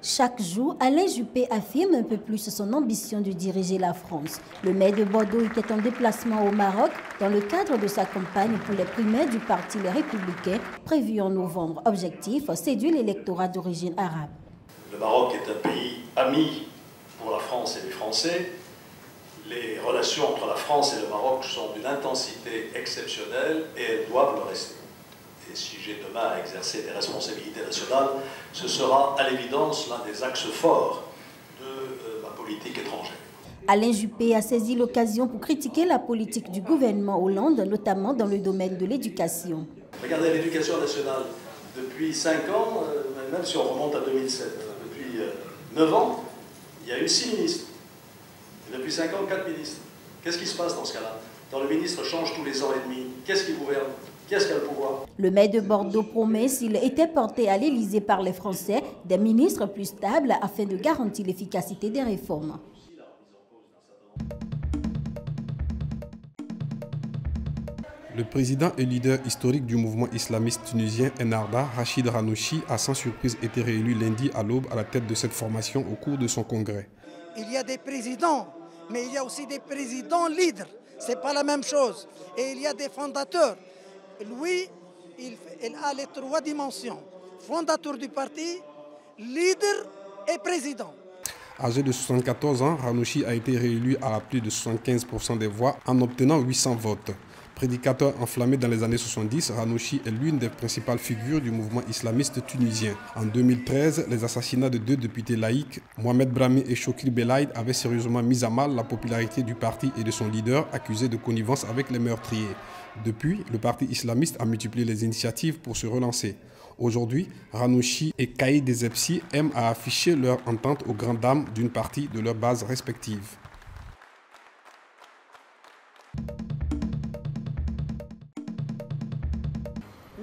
Chaque jour, Alain Juppé affirme un peu plus son ambition de diriger la France. Le maire de Bordeaux était en déplacement au Maroc dans le cadre de sa campagne pour les primaires du Parti Les Républicains prévues en novembre. Objectif, séduire l'électorat d'origine arabe. Le Maroc est un pays ami pour la France et les Français. Les relations entre la France et le Maroc sont d'une intensité exceptionnelle et elles doivent le rester. Et si j'ai demain à exercer des responsabilités nationales, ce sera à l'évidence l'un des axes forts de ma politique étrangère. Alain Juppé a saisi l'occasion pour critiquer la politique du gouvernement Hollande, notamment dans le domaine de l'éducation. Regardez l'éducation nationale. Depuis 5 ans, même si on remonte à 2007, depuis 9 ans, il y a eu 6 ministres. Et depuis 5 ans, 4 ministres. Qu'est-ce qui se passe dans ce cas-là? Quand le ministre change tous les ans et demi, qu'est-ce qui gouverne? Qui est-ce qui a le pouvoir? Le maire de Bordeaux promet, s'il était porté à l'Élysée par les Français, des ministres plus stables afin de garantir l'efficacité des réformes. Le président et leader historique du mouvement islamiste tunisien Ennahda, Rachid Ghannouchi, a sans surprise été réélu lundi à l'aube à la tête de cette formation au cours de son congrès. Il y a des présidents, mais il y a aussi des présidents leaders. Ce n'est pas la même chose. Et il y a des fondateurs. Lui, il a les 3 dimensions. Fondateur du parti, leader et président. Âgé de 74 ans, Ghannouchi a été réélu à plus de 75% des voix en obtenant 800 votes. Prédicateur enflammé dans les années 70, Ghannouchi est l'une des principales figures du mouvement islamiste tunisien. En 2013, les assassinats de 2 députés laïcs, Mohamed Brahmi et Chokri Belaïd, avaient sérieusement mis à mal la popularité du parti et de son leader, accusé de connivence avec les meurtriers. Depuis, le parti islamiste a multiplié les initiatives pour se relancer. Aujourd'hui, Ghannouchi et Kaïd Essebsi aiment à afficher leur entente aux grandes dames d'une partie de leurs bases respectives.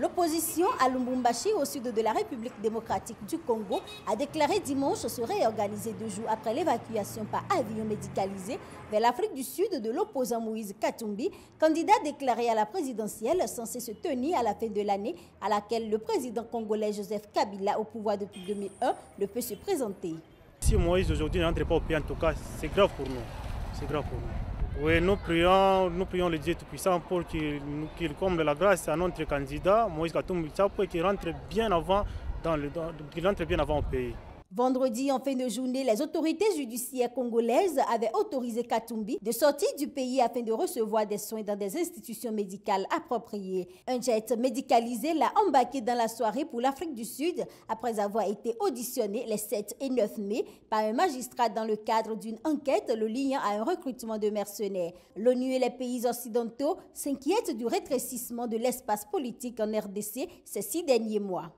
L'opposition à Lubumbashi, au sud de la République démocratique du Congo, a déclaré dimanche se réorganiser 2 jours après l'évacuation par avion médicalisé vers l'Afrique du Sud de l'opposant Moïse Katumbi, candidat déclaré à la présidentielle censé se tenir à la fin de l'année à laquelle le président congolais Joseph Kabila, au pouvoir depuis 2001, ne peut se présenter. Si Moïse aujourd'hui n'entre pas au pays, en tout cas, c'est grave pour nous. C'est grave pour nous. Oui, nous prions le Dieu Tout-Puissant pour qu'il comble la grâce à notre candidat, Moïse Katumbi, pour qu'il rentre bien avant au pays. Vendredi, en fin de journée, les autorités judiciaires congolaises avaient autorisé Katumbi de sortir du pays afin de recevoir des soins dans des institutions médicales appropriées. Un jet médicalisé l'a embarqué dans la soirée pour l'Afrique du Sud après avoir été auditionné les 7 et 9 mai par un magistrat dans le cadre d'une enquête le liant à un recrutement de mercenaires. L'ONU et les pays occidentaux s'inquiètent du rétrécissement de l'espace politique en RDC ces 6 derniers mois.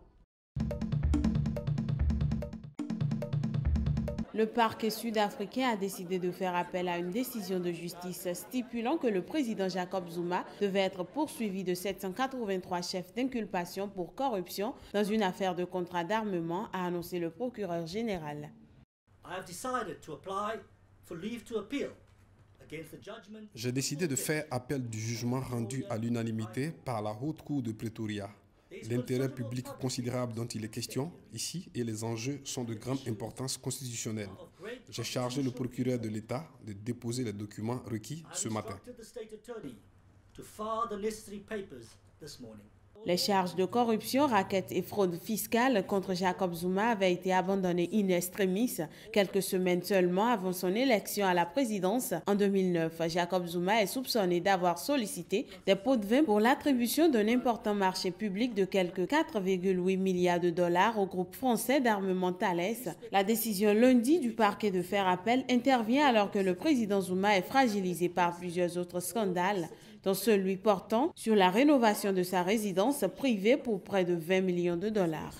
Le parquet sud-africain a décidé de faire appel à une décision de justice stipulant que le président Jacob Zuma devait être poursuivi de 783 chefs d'inculpation pour corruption dans une affaire de contrat d'armement, a annoncé le procureur général. J'ai décidé de faire appel du jugement rendu à l'unanimité par la Haute Cour de Pretoria. L'intérêt public considérable dont il est question ici et les enjeux sont de grande importance constitutionnelle. J'ai chargé le procureur de l'État de déposer les documents requis ce matin. Les charges de corruption, racket et fraude fiscale contre Jacob Zuma avaient été abandonnées in extremis quelques semaines seulement avant son élection à la présidence en 2009. Jacob Zuma est soupçonné d'avoir sollicité des pots de vin pour l'attribution d'un important marché public de quelques 4,8 milliards de dollars au groupe français d'armement Thales. La décision lundi du parquet de faire appel intervient alors que le président Zuma est fragilisé par plusieurs autres scandales, dont celui portant sur la rénovation de sa résidence privée pour près de 20 millions de dollars.